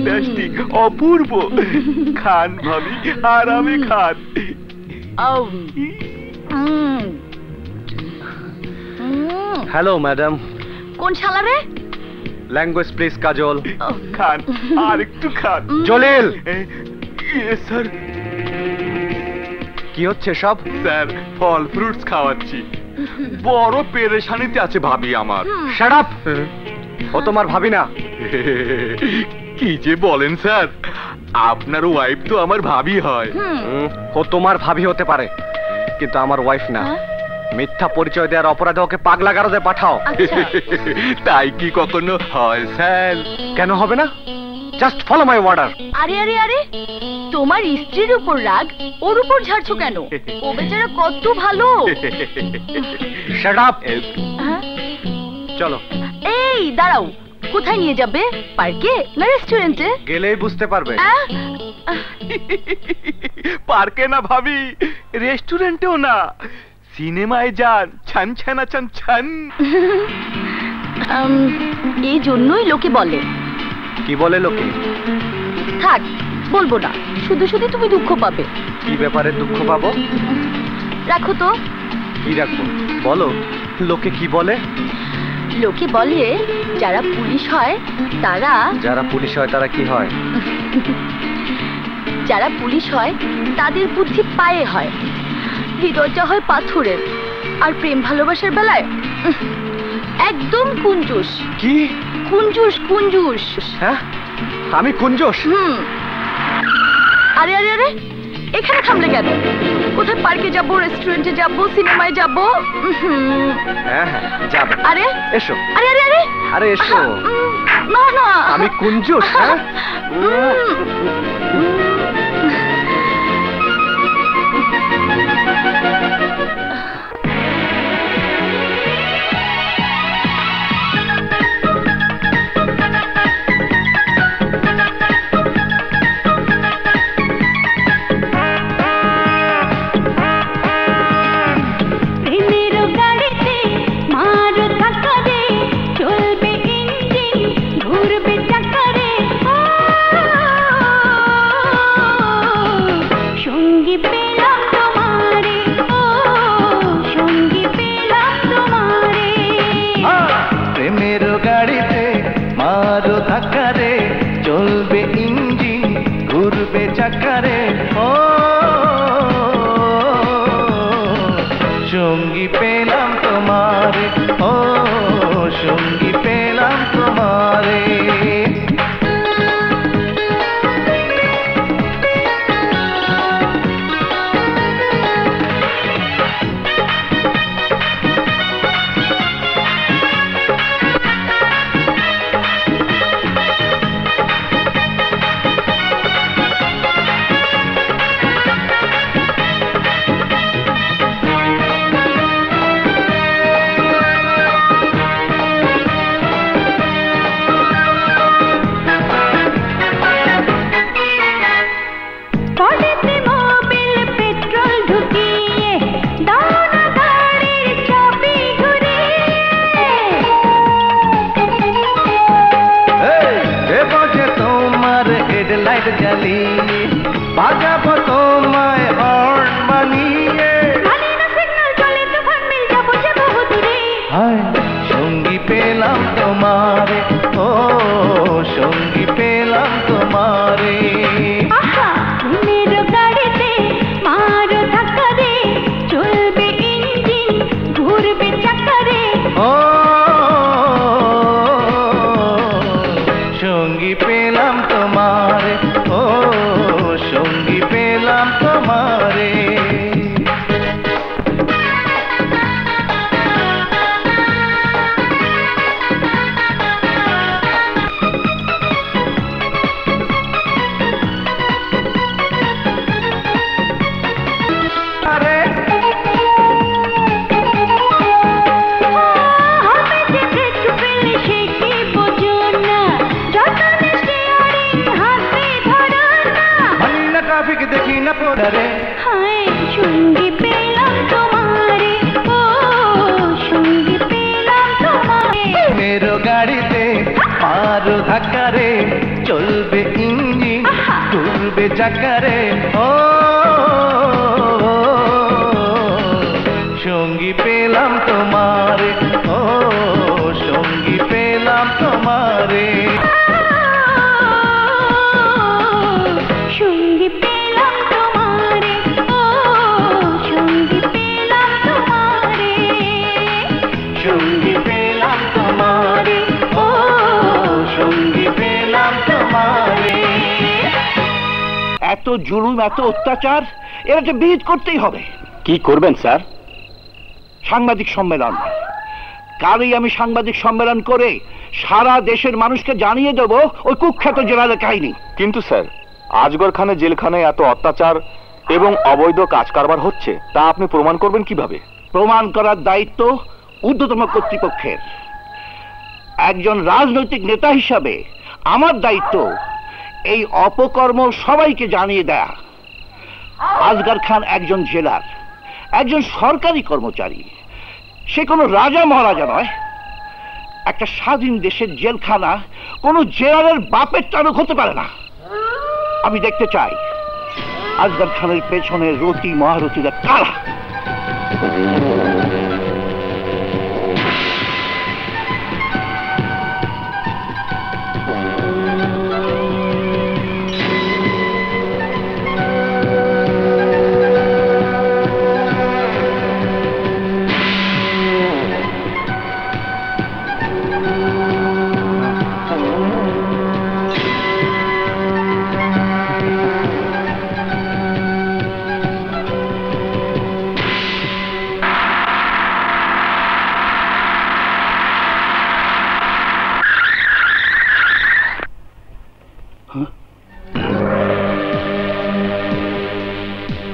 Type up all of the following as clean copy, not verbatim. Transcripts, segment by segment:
Fantastic, অপূর্ব। খান ভাবি, আরামে খান। Hello madam. কোন শালা রে? ল্যাঙ্গুয়েজ প্লিজ কাজল। খান, আর একটু খান। জলিল। স্যার। কি হচ্ছে সব? স্যার, ফল ফ্রুটস খাওয়াচ্ছি। বড় পেরেশানিতে আছে ভাবি আমার। Shut up. ও তোমার ভাবি না। কি যে বলেন স্যার, আপনার ওয়াইফ তো আমার ভাবি হয়। ও তোমার ভাবি হতে পারে, কিন্তু আমার ওয়াইফ না। মিথ্যা পরিচয় দেওয়ার অপরাধে ওকে পাগলা গারদে পাঠাও। তাই কি কখনো হয় স্যার? কেন হবে না? Just follow my order. আরে আরে আরে, তোমার স্ত্রীর উপর রাগ ওর উপর ঝাড়ছো কেন? ও বেচারা কত ভালো। Shut up. চলো। এই দাঁড়াও, কোথায় নিয়ে যাবে? পার্কে না রেস্টুরেন্টে? গেলেই বুঝতে পারবে। পার্কে না ভাবি, রেস্টুরেন্টেও না, সিনেমায় যান। ছান ছানা ছান ছান। এই জন্যই লোকে বলে। কি বলে লোকে? থাক, বলবো না, শুধু শুধু তুমি দুঃখ পাবে। কি ব্যাপারে দুঃখ পাবো? রাখো তো। কি রাখবো বলো? লোকে কি বলে? লোকে বলে যারা পুলিশ হয় তারা। যারা পুলিশ হয় তারা কি হয়? যারা পুলিশ হয় তাদের বুদ্ধি পায়ে হয়, হৃদয়টা হয় পাথরের, আর প্রেম ভালোবাসার বেলায় একদম কুঞ্জুস। কি? কুঞ্জুস কুঞ্জুস। হ্যাঁ, আমি কুঞ্জুস? আরে আরে আরে, এখানে থামলে কেন? কোথায় পার্কে যাবো, রেস্টুরেন্টে যাবো, সিনেমায় যাবো? হ্যাঁ হ্যাঁ যাবো। আরে এসো। আরে আরে আরে আরে এসো। না না, আমি কুঞ্জুস। হ্যাঁ সঙ্গী পেলাম তোমারে, ও সঙ্গী পেলাম তোমারে। বাজাবো তোমায় হর্ন বানিয়ে, হায় সঙ্গী পেলাম তোমারে, ও সঙ্গী পেলাম তোমারে। গাড়িতে মারো ধাক্কা রে, চলবে ইঞ্জিন, ঘুরবে চাকা রে। ও সঙ্গী পেলাম তোমারে, ও সঙ্গী পেলাম তোমারে। দেখি না পড়ারে, হায় সঙ্গী পেলাম তোমারে, ও সঙ্গী পেলাম তোমারে। মেরো গাড়িতে মারো ধাক্কা রে, চলবে জাকারে ও সঙ্গী পেলাম তোমারে ও সঙ্গী পেলাম তোমারে সঙ্গী পেলাম তোমারে ও সঙ্গী পেলাম তোমারে সঙ্গী পেলাম তোমারে ও সঙ্গী পেলাম তোমারে এত জুলুম এত অত্যাচার এর একটা বিহিত করতেই হবে। কি করবেন স্যার? সাংবাদিক সম্মেলন। কালই আমি সাংবাদিক সম্মেলন করে সারা দেশের মানুষকে জানিয়ে দেব ওই কুখ্যাত জেলারের কাহিনী। কিন্তু স্যার, আজগর খানের জেলখানায় এত অত্যাচার এবং অবৈধ কাজ কারবার হচ্ছে, তা আপনি প্রমাণ করবেন কিভাবে? প্রমাণ করার দায়িত্ব ঊর্ধ্বতম কর্তৃপক্ষের। একজন রাজনৈতিক নেতা হিসাবে আমার দায়িত্ব এই অপকর্ম সবাইকে জানিয়ে দেয়া। আজগর খান একজন জেলার, একজন সরকারি কর্মচারী, সে কোনো রাজা মহারাজা নয়। একটা স্বাধীন দেশের জেলখানা কোনো জেলারের বাপের চালক হতে পারে না। আমি দেখতে চাই আজগর খানের পেছনে রতি মহারথীরা কারা।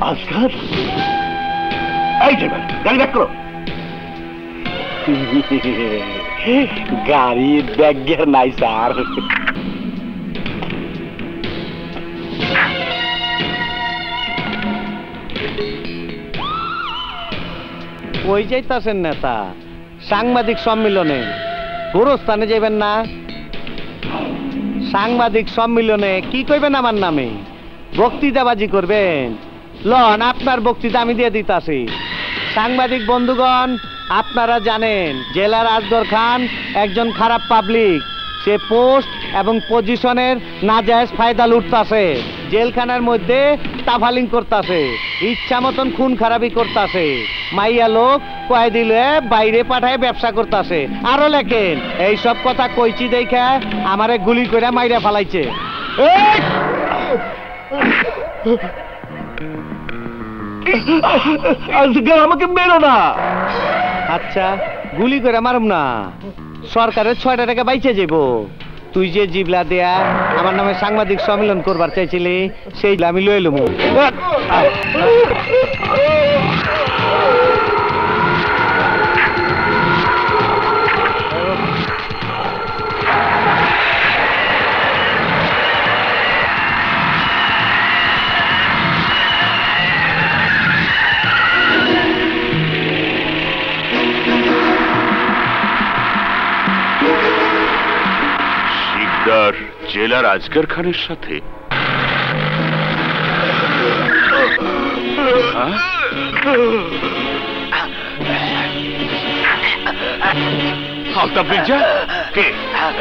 আজগর, এই ড্রাইভার, গাড়ি ব্যাক করো। গাড়ি ব্যাগের নাই স্যার। ওই যাইতাছেন নেতা সাংবাদিক সম্মেলনে, গোরস্থানে যাবেন না? সাংবাদিক সম্মেলনে কি কইবেন আমার নামে? বক্তৃতাবাজি করবেন? লন, আপনার বক্তৃতা আমি দিয়ে দিতাছি। সাংবাদিক বন্ধুগণ, আপনারা জানেন জেলার আজগর খান একজন খারাপ পাবলিক। সে পোস্ট এবং পজিশনের নাজায়েজ ফায়দা লুটতাছে, জেলখানার মধ্যে তাফালিং করতাছে, ইচ্ছা মতন খুন খারাপি করতাছে, মাইয়া লোক কয় দিলে বাইরে পাঠায় ব্যবসা করতাছে। আরো লেখেন, এইসব কথা কইছি দেখা আমারে গুলি করে মাইরা ফালাইছে। আজগর, আমাকে মেরো না। আচ্ছা, গুলি করে মারুম না, সরকারের 6টা টাকা বাইচে যাব। তুই যে জিবলা দেয়া আমার নামে সাংবাদিক সম্মেলন করবার চাইছিলি, সেই আমি লয়ে লমু। জেলার আজগর খানের সাথে আফতাব মির্জা,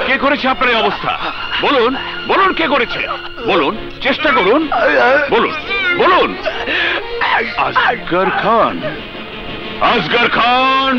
কে করেছে আপনার এই অবস্থা? বলুন, বলুন কে করেছে? বলুন, চেষ্টা করুন, বলুন, বলুন। আজগর খান, আজগর খান।